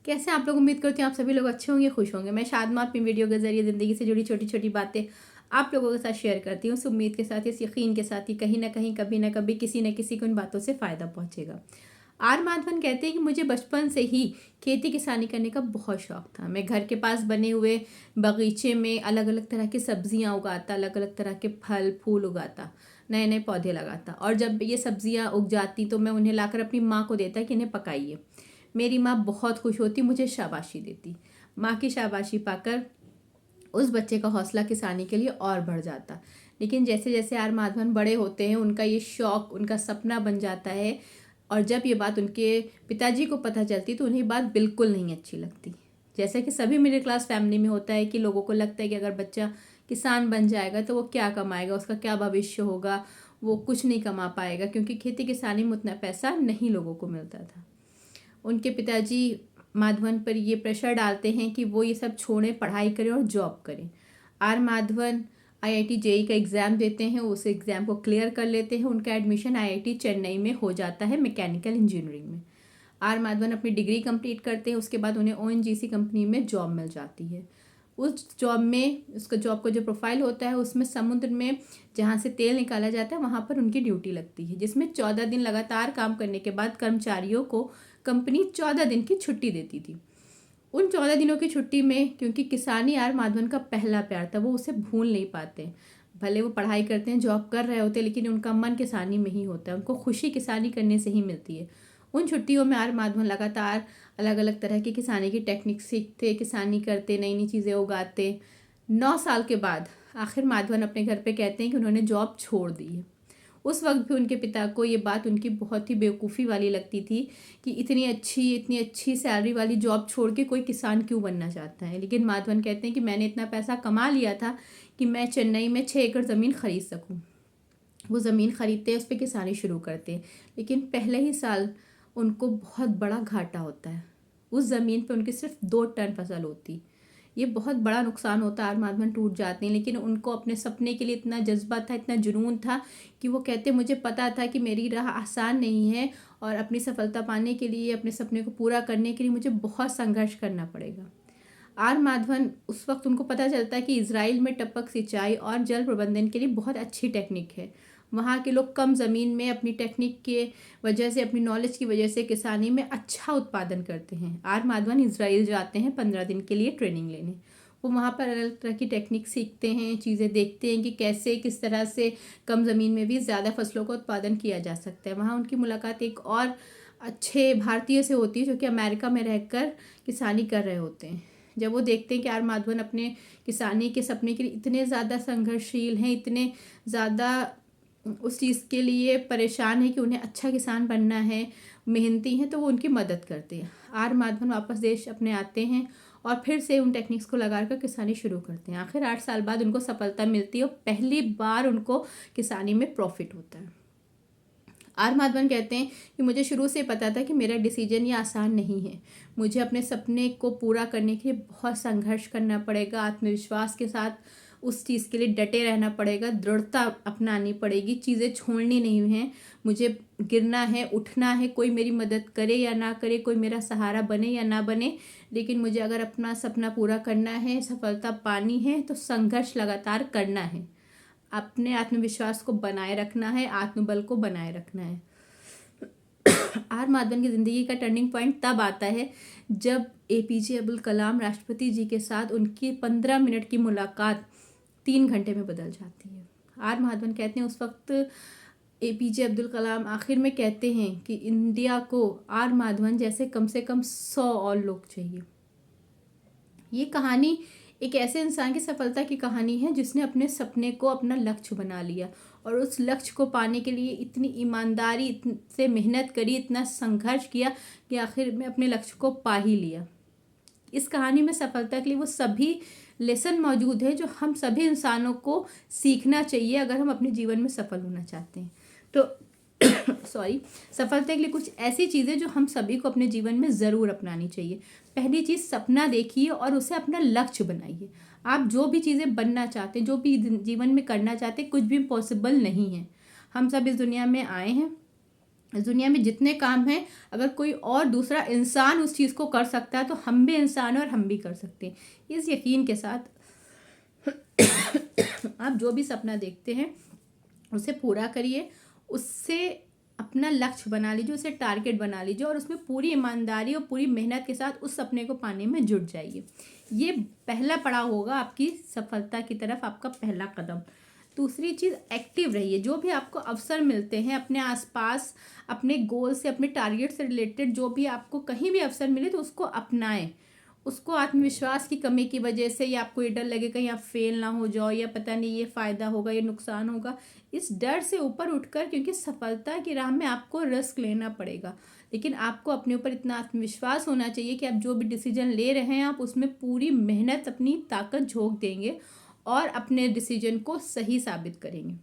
कैसे आप लोग? उम्मीद करती हूँ आप सभी लोग अच्छे होंगे, खुश होंगे। मैं शादमा अपनी वीडियो के ज़रिए ज़िंदगी से जुड़ी छोटी छोटी बातें आप लोगों के साथ शेयर करती हूँ, उस उम्मीद के साथ, इस यकीन के साथ कि कहीं ना कहीं, कभी ना कभी, किसी न किसी को इन बातों से फ़ायदा पहुँचेगा। आर माधवन कहते हैं कि मुझे बचपन से ही खेती किसानी करने का बहुत शौक था। मैं घर के पास बने हुए बगीचे में अलग अलग तरह की सब्जियां उगाता, अलग अलग तरह के फल फूल उगाता, नए नए पौधे लगाता, और जब ये सब्जियां उग जाती तो मैं उन्हें लाकर अपनी माँ को देता कि इन्हें पकाइए। मेरी माँ बहुत खुश होती, मुझे शाबाशी देती। माँ की शाबाशी पाकर उस बच्चे का हौसला किसानी के लिए और बढ़ जाता। लेकिन जैसे जैसे आर माधवन बड़े होते हैं, उनका ये शौक उनका सपना बन जाता है, और जब ये बात उनके पिताजी को पता चलती तो उन्हें बात बिल्कुल नहीं अच्छी लगती। जैसे कि सभी मिडिल क्लास फैमिली में होता है कि लोगों को लगता है कि अगर बच्चा किसान बन जाएगा तो वो क्या कमाएगा, उसका क्या भविष्य होगा, वो कुछ नहीं कमा पाएगा, क्योंकि खेती किसानी में उतना पैसा नहीं लोगों को मिलता था। उनके पिताजी माधवन पर ये प्रेशर डालते हैं कि वो ये सब छोड़ें, पढ़ाई करें और जॉब करें। आर माधवन आईआईटी जेई का एग्ज़ाम देते हैं, उस एग्ज़ाम को क्लियर कर लेते हैं, उनका एडमिशन आईआईटी चेन्नई में हो जाता है मैकेनिकल इंजीनियरिंग में। आर माधवन अपनी डिग्री कंप्लीट करते हैं, उसके बाद उन्हें ओएनजीसी कंपनी में जॉब मिल जाती है। उस जॉब में, उसका जॉब का जो प्रोफाइल होता है उसमें समुद्र में जहाँ से तेल निकाला जाता है वहाँ पर उनकी ड्यूटी लगती है, जिसमें 14 दिन लगातार काम करने के बाद कर्मचारियों को कंपनी 14 दिन की छुट्टी देती थी। उन 14 दिनों की छुट्टी में, क्योंकि किसानी आर माधवन का पहला प्यार था, वो उसे भूल नहीं पाते। भले वो पढ़ाई करते हैं, जॉब कर रहे होते, लेकिन उनका मन किसानी में ही होता है, उनको खुशी किसानी करने से ही मिलती है। उन छुट्टियों में आर माधवन लगातार अलग अलग तरह की किसानी की टेक्निक सीखते, किसानी करते, नई नई चीज़ें उगाते। 9 साल के बाद आखिर माधवन अपने घर पे कहते हैं कि उन्होंने जॉब छोड़ दी है। उस वक्त भी उनके पिता को ये बात उनकी बहुत ही बेवकूफ़ी वाली लगती थी कि इतनी अच्छी सैलरी वाली जॉब छोड़ के कोई किसान क्यों बनना चाहता है। लेकिन माधवन कहते हैं कि मैंने इतना पैसा कमा लिया था कि मैं चेन्नई में 6 एकड़ ज़मीन खरीद सकूं। वो ज़मीन खरीदते हैं, उस पर किसानी शुरू करते हैं, लेकिन पहले ही साल उनको बहुत बड़ा घाटा होता है। उस ज़मीन पे उनकी सिर्फ 2 टन फसल होती। ये बहुत बड़ा नुकसान होता है, आर माधवन टूट जाते हैं। लेकिन उनको अपने सपने के लिए इतना जज्बा था, इतना जुनून था कि वो कहते मुझे पता था कि मेरी राह आसान नहीं है, और अपनी सफलता पाने के लिए, अपने सपने को पूरा करने के लिए मुझे बहुत संघर्ष करना पड़ेगा। आर माधवन, उस वक्त उनको पता चलता है कि इजराइल में टपक सिंचाई और जल प्रबंधन के लिए बहुत अच्छी टेक्निक है। वहाँ के लोग कम ज़मीन में अपनी टेक्निक के वजह से, अपनी नॉलेज की वजह से किसानी में अच्छा उत्पादन करते हैं। आर माधवन इजराइल जाते हैं 15 दिन के लिए ट्रेनिंग लेने। वो वहाँ पर अलग अलग तरह की टेक्निक सीखते हैं, चीज़ें देखते हैं कि कैसे, किस तरह से कम ज़मीन में भी ज़्यादा फसलों का उत्पादन किया जा सकता है। वहाँ उनकी मुलाकात एक और अच्छे भारतीय से होती है जो कि अमेरिका में रहकर किसानी कर रहे होते हैं। जब वो देखते हैं कि आर माधवन अपने किसानी के सपने के लिए इतने ज़्यादा संघर्षशील हैं, इतने ज़्यादा उस चीज़ के लिए परेशान है कि उन्हें अच्छा किसान बनना है, मेहनती हैं, तो वो उनकी मदद करते हैं। आर माधवन वापस देश अपने आते हैं और फिर से उन टेक्निक्स को लगाकर किसानी शुरू करते हैं। आखिर 8 साल बाद उनको सफलता मिलती है और पहली बार उनको किसानी में प्रॉफिट होता है। आर माधवन कहते हैं कि मुझे शुरू से पता था कि मेरा डिसीजन ये आसान नहीं है। मुझे अपने सपने को पूरा करने के लिए बहुत संघर्ष करना पड़ेगा, आत्मविश्वास के साथ उस चीज़ के लिए डटे रहना पड़ेगा, दृढ़ता अपनानी पड़ेगी, चीज़ें छोड़नी नहीं हैं। मुझे गिरना है, उठना है, कोई मेरी मदद करे या ना करे, कोई मेरा सहारा बने या ना बने, लेकिन मुझे अगर अपना सपना पूरा करना है, सफलता पानी है, तो संघर्ष लगातार करना है। अपने आत्मविश्वास को बनाए रखना है, आत्मबल को बनाए रखना है। आर माधवन की ज़िंदगी का टर्निंग पॉइंट तब आता है जब एपीजे अब्दुल कलाम राष्ट्रपति जी के साथ उनकी 15 मिनट की मुलाकात 3 घंटे में बदल जाती है। आर माधवन कहते हैं उस वक्त एपीजे अब्दुल कलाम आखिर में कहते हैं कि इंडिया को आर माधवन जैसे कम से कम 100 और लोग चाहिए। ये कहानी एक ऐसे इंसान की सफलता की कहानी है जिसने अपने सपने को अपना लक्ष्य बना लिया, और उस लक्ष्य को पाने के लिए इतनी ईमानदारी से मेहनत करी, इतना संघर्ष किया कि आखिर में अपने लक्ष्य को पा ही लिया। इस कहानी में सफलता के लिए वो सभी लेसन मौजूद है जो हम सभी इंसानों को सीखना चाहिए अगर हम अपने जीवन में सफल होना चाहते हैं। तो सॉरी, सफलता के लिए कुछ ऐसी चीज़ें जो हम सभी को अपने जीवन में ज़रूर अपनानी चाहिए। पहली चीज़, सपना देखिए और उसे अपना लक्ष्य बनाइए। आप जो भी चीज़ें बनना चाहते हैं, जो भी जीवन में करना चाहते हैं, कुछ भी पॉसिबल नहीं है। हम सब इस दुनिया में आए हैं इस दुनिया में जितने काम हैं, अगर कोई और दूसरा इंसान उस चीज़ को कर सकता है तो हम भी इंसान हैं और हम भी कर सकते हैं। इस यकीन के साथ आप जो भी सपना देखते हैं उसे पूरा करिए, उससे अपना लक्ष्य बना लीजिए, उसे टारगेट बना लीजिए और उसमें पूरी ईमानदारी और पूरी मेहनत के साथ उस सपने को पाने में जुट जाइए। ये पहला पड़ाव होगा आपकी सफलता की तरफ, आपका पहला कदम। दूसरी चीज़, एक्टिव रहिए। जो भी आपको अवसर मिलते हैं अपने आसपास, अपने गोल से, अपने टारगेट से रिलेटेड जो भी आपको कहीं भी अवसर मिले तो उसको अपनाएं। उसको आत्मविश्वास की कमी की वजह से या आपको ये डर लगे कहीं आप फेल ना हो जाओ या पता नहीं ये फ़ायदा होगा ये नुकसान होगा, इस डर से ऊपर उठकर, क्योंकि सफलता की राह में आपको रिस्क लेना पड़ेगा, लेकिन आपको अपने ऊपर इतना आत्मविश्वास होना चाहिए कि आप जो भी डिसीजन ले रहे हैं आप उसमें पूरी मेहनत, अपनी ताकत झोंक देंगे और अपने डिसीजन को सही साबित करेंगे।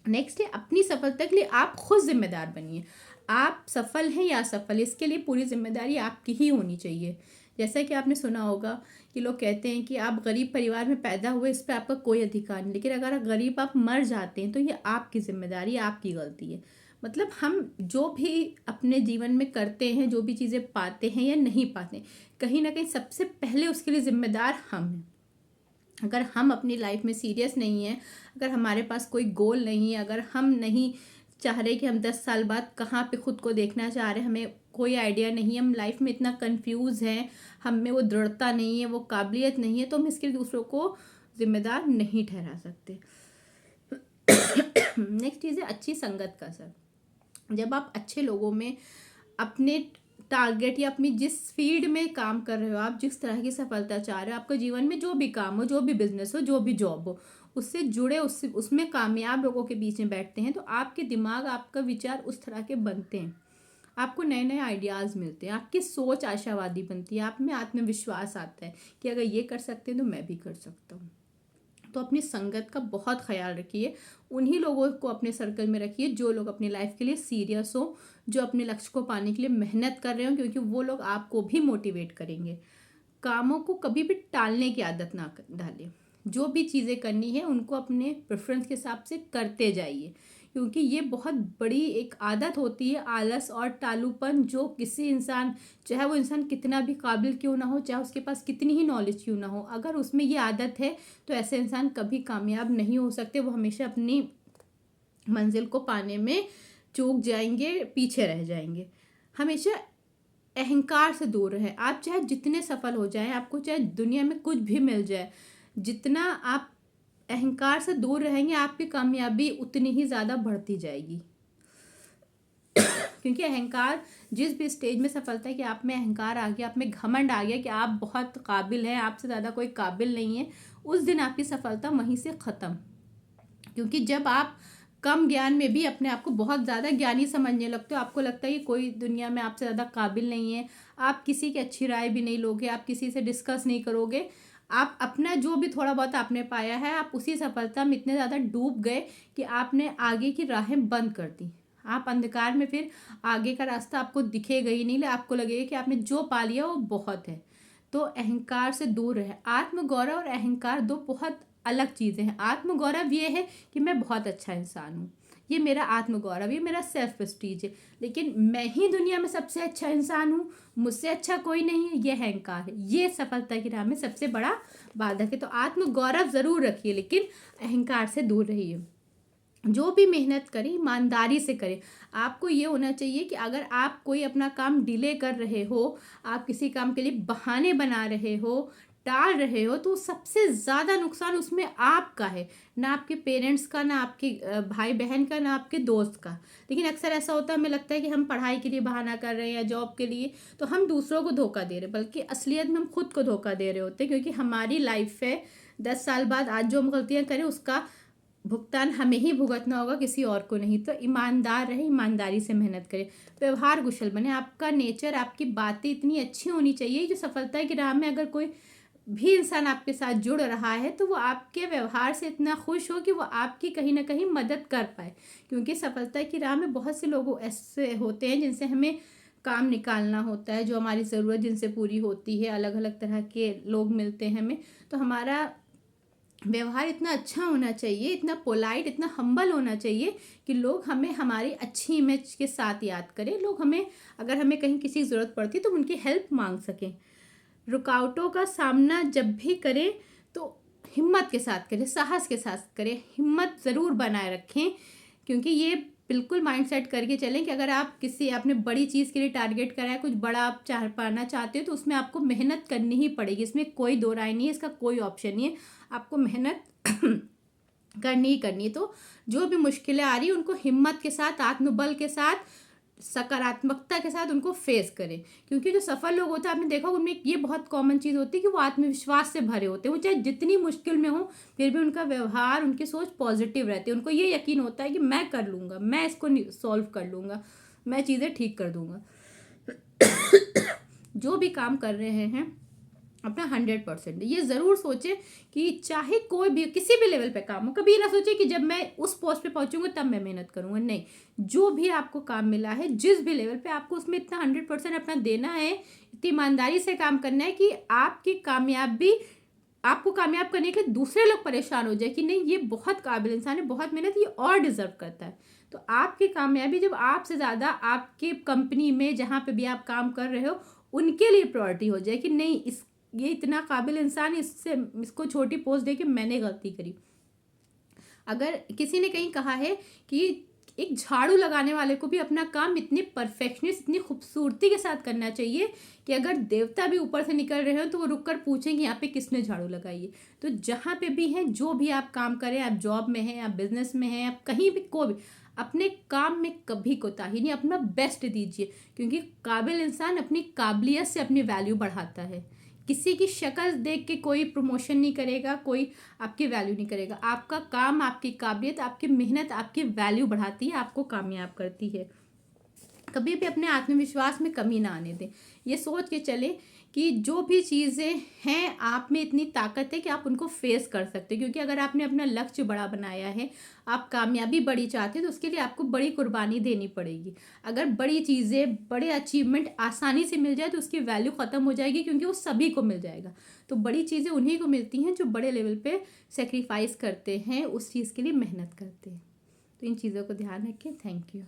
नेक्स्ट है, अपनी सफलता के लिए आप खुद जिम्मेदार बनिए। आप सफल हैं या असफल, इसके लिए पूरी जिम्मेदारी आपकी ही होनी चाहिए। जैसा कि आपने सुना होगा कि लोग कहते हैं कि आप गरीब परिवार में पैदा हुए, इस पर आपका कोई अधिकार नहीं, लेकिन अगर गरीब आप मर जाते हैं तो ये आपकी जिम्मेदारी, आपकी गलती है। मतलब हम जो भी अपने जीवन में करते हैं, जो भी चीज़ें पाते हैं या नहीं पाते, कहीं ना कहीं सबसे पहले उसके लिए जिम्मेदार हम हैं। अगर हम अपनी लाइफ में सीरियस नहीं हैं, अगर हमारे पास कोई गोल नहीं है, अगर हम नहीं चाह रहे कि हम 10 साल बाद कहाँ पे खुद को देखना चाह रहे हैं, हमें कोई आइडिया नहीं है, हम लाइफ में इतना कंफ्यूज हैं, हम में वो दृढ़ता नहीं है, वो काबिलियत नहीं है, तो हम इसके लिए दूसरों को जिम्मेदार नहीं ठहरा सकते। नेक्स्ट चीज़ है अच्छी संगत का असर। जब आप अच्छे लोगों में अपने टारगेट या अपनी जिस फील्ड में काम कर रहे हो, आप जिस तरह की सफलता चाह रहे हो, आपके जीवन में जो भी काम हो, जो भी बिजनेस हो, जो भी जॉब हो, उससे जुड़े, उसमें कामयाब लोगों के बीच में बैठते हैं तो आपके दिमाग, आपका विचार उस तरह के बनते हैं, आपको नए नए आइडियाज़ मिलते हैं, आपकी सोच आशावादी बनती है, आप में आत्मविश्वास आता है कि अगर ये कर सकते हैं तो मैं भी कर सकता हूँ। तो अपनी संगत का बहुत ख्याल रखिए, उन्हीं लोगों को अपने सर्कल में रखिए जो लोग अपनी लाइफ के लिए सीरियस हो, जो अपने लक्ष्य को पाने के लिए मेहनत कर रहे हो, क्योंकि वो लोग आपको भी मोटिवेट करेंगे। कामों को कभी भी टालने की आदत ना डालें, जो भी चीज़ें करनी है उनको अपने प्रेफरेंस के हिसाब से करते जाइए, क्योंकि ये बहुत बड़ी एक आदत होती है, आलस और टालूपन, जो किसी इंसान, चाहे वो इंसान कितना भी काबिल क्यों ना हो, चाहे उसके पास कितनी ही नॉलेज क्यों ना हो, अगर उसमें ये आदत है तो ऐसे इंसान कभी कामयाब नहीं हो सकते। वो हमेशा अपनी मंजिल को पाने में चूक जाएंगे, पीछे रह जाएंगे। हमेशा अहंकार से दूर रहे। आप चाहे जितने सफल हो जाएं, आपको चाहे दुनिया में कुछ भी मिल जाए, जितना आप अहंकार से दूर रहेंगे आपकी कामयाबी उतनी ही ज़्यादा बढ़ती जाएगी। क्योंकि अहंकार, जिस भी स्टेज में सफलता है कि आप में अहंकार आ गया, आप में घमंड आ गया कि आप बहुत काबिल हैं, आपसे ज़्यादा कोई काबिल नहीं है, उस दिन आपकी सफलता वहीं से ख़त्म। क्योंकि जब आप कम ज्ञान में भी अपने आप को बहुत ज़्यादा ज्ञानी समझने लगते हो, आपको लगता है कि कोई दुनिया में आपसे ज़्यादा काबिल नहीं है, आप किसी की अच्छी राय भी नहीं लोगे, आप किसी से डिस्कस नहीं करोगे, आप अपना जो भी थोड़ा बहुत आपने पाया है, आप उसी सफलता में इतने ज़्यादा डूब गए कि आपने आगे की राहें बंद कर दी। आप अंधकार में फिर आगे का रास्ता आपको दिखेगा ही नहीं, आपको लगेगा कि आपने जो पा लिया वो बहुत है। तो अहंकार से दूर रहे। आत्मगौरव और अहंकार दो बहुत अलग चीज़ें हैं। आत्मगौरव ये है कि मैं बहुत अच्छा इंसान हूँ, ये मेरा आत्मगौरव, ये मेरा सेल्फ प्रेस्टीज है, लेकिन मैं ही दुनिया में सबसे अच्छा इंसान हूँ, मुझसे अच्छा कोई नहीं है, ये अहंकार है। ये सफलता की राह में सबसे बड़ा बाधक है। तो आत्मगौरव ज़रूर रखिए, लेकिन अहंकार से दूर रहिए। जो भी मेहनत करें ईमानदारी से करें। आपको ये होना चाहिए कि अगर आप कोई अपना काम डिले कर रहे हो, आप किसी काम के लिए बहाने बना रहे हो, टाल रहे हो, तो सबसे ज़्यादा नुकसान उसमें आपका है, ना आपके पेरेंट्स का, ना आपके भाई बहन का, ना आपके दोस्त का। लेकिन अक्सर ऐसा होता है, हमें लगता है कि हम पढ़ाई के लिए बहाना कर रहे हैं या जॉब के लिए, तो हम दूसरों को धोखा दे रहे हैं, बल्कि असलियत में हम खुद को धोखा दे रहे होते हैं, क्योंकि हमारी लाइफ है 10 साल बाद आज जो हम गलतियाँ करें उसका भुगतान हमें ही भुगतना होगा, किसी और को नहीं। तो ईमानदार रहे, ईमानदारी से मेहनत करें, व्यवहार कुशल बने, आपका नेचर, आपकी बातें इतनी अच्छी होनी चाहिए जो सफलता की राह में अगर कोई भी इंसान आपके साथ जुड़ रहा है तो वो आपके व्यवहार से इतना खुश हो कि वो आपकी कहीं ना कहीं मदद कर पाए। क्योंकि सफलता की राह में बहुत से लोग ऐसे होते हैं जिनसे हमें काम निकालना होता है, जो हमारी ज़रूरत जिनसे पूरी होती है, अलग अलग तरह के लोग मिलते हैं हमें, तो हमारा व्यवहार इतना अच्छा होना चाहिए, इतना पोलाइट, इतना हम्बल होना चाहिए कि लोग हमें हमारी अच्छी इमेज के साथ याद करें। लोग हमें, अगर हमें कहीं किसी की ज़रूरत पड़ती तो उनकी हेल्प मांग सकें। रुकावटों का सामना जब भी करें तो हिम्मत के साथ करें, साहस के साथ करें, हिम्मत ज़रूर बनाए रखें। क्योंकि ये बिल्कुल माइंड सेट करके चलें कि अगर आप किसी आपने बड़ी चीज़ के लिए टारगेट करा है, कुछ बड़ा आप पाना चाहते हो, तो उसमें आपको मेहनत करनी ही पड़ेगी। इसमें कोई दो राय नहीं है, इसका कोई ऑप्शन नहीं है, आपको मेहनत करनी ही करनी है। तो जो भी मुश्किलें आ रही हैं उनको हिम्मत के साथ, आत्मबल के साथ, सकारात्मकता के साथ उनको फेस करें। क्योंकि जो सफल लोग होते हैं, आपने देखा उनमें ये बहुत कॉमन चीज़ होती है कि वो आत्मविश्वास से भरे होते हैं। वो चाहे जितनी मुश्किल में हो फिर भी उनका व्यवहार, उनकी सोच पॉजिटिव रहती है। उनको ये यकीन होता है कि मैं कर लूँगा, मैं इसको सॉल्व कर लूँगा, मैं चीज़ें ठीक कर दूँगा। जो भी काम कर रहे हैं अपना 100% ये ज़रूर सोचे कि चाहे कोई भी किसी भी लेवल पे काम हो, कभी ना सोचे कि जब मैं उस पोस्ट पे पहुंचूंगा तब मैं मेहनत करूंगा। नहीं, जो भी आपको काम मिला है, जिस भी लेवल पे, आपको उसमें इतना 100% अपना देना है, इतनी ईमानदारी से काम करना है कि आपकी कामयाबी, आपको कामयाब करने के लिए दूसरे लोग परेशान हो जाए कि नहीं ये बहुत काबिल इंसान है, बहुत मेहनत, ये और डिजर्व करता है। तो आपकी कामयाबी जब आपसे ज़्यादा आपके कंपनी में जहाँ पे भी आप काम कर रहे हो उनके लिए प्रायोरिटी हो जाए कि नहीं, इस ये इतना काबिल इंसान, इससे इसको छोटी पोस्ट दे के मैंने गलती करी। अगर किसी ने कहीं कहा है कि एक झाड़ू लगाने वाले को भी अपना काम इतनी परफेक्शनिस्ट, इतनी खूबसूरती के साथ करना चाहिए कि अगर देवता भी ऊपर से निकल रहे हो तो वो रुक कर पूछेंगे यहाँ पे किसने झाड़ू लगाई है। तो जहाँ पे भी हैं, जो भी आप काम करें, आप जॉब में हैं, आप बिजनेस में हैं, आप कहीं भी, कोई भी, अपने काम में कभी कोताही नहीं, अपना बेस्ट दीजिए। क्योंकि काबिल इंसान अपनी काबिलियत से अपनी वैल्यू बढ़ाता है। किसी की शक्ल देख के कोई प्रमोशन नहीं करेगा, कोई आपकी वैल्यू नहीं करेगा। आपका काम, आपकी काबिलियत, आपकी मेहनत आपकी वैल्यू बढ़ाती है, आपको कामयाब करती है। कभी भी अपने आत्मविश्वास में कमी ना आने दें। ये सोच के चले कि जो भी चीज़ें हैं आप में इतनी ताकत है कि आप उनको फेस कर सकते हैं। क्योंकि अगर आपने अपना लक्ष्य बड़ा बनाया है, आप कामयाबी बड़ी चाहते हैं, तो उसके लिए आपको बड़ी कुर्बानी देनी पड़ेगी। अगर बड़ी चीज़ें, बड़े अचीवमेंट आसानी से मिल जाए तो उसकी वैल्यू ख़त्म हो जाएगी, क्योंकि वो सभी को मिल जाएगा। तो बड़ी चीज़ें उन्हीं को मिलती हैं जो बड़े लेवल पे सेक्रीफाइस करते हैं, उस चीज़ के लिए मेहनत करते हैं। तो इन चीज़ों को ध्यान रखें। Thank you.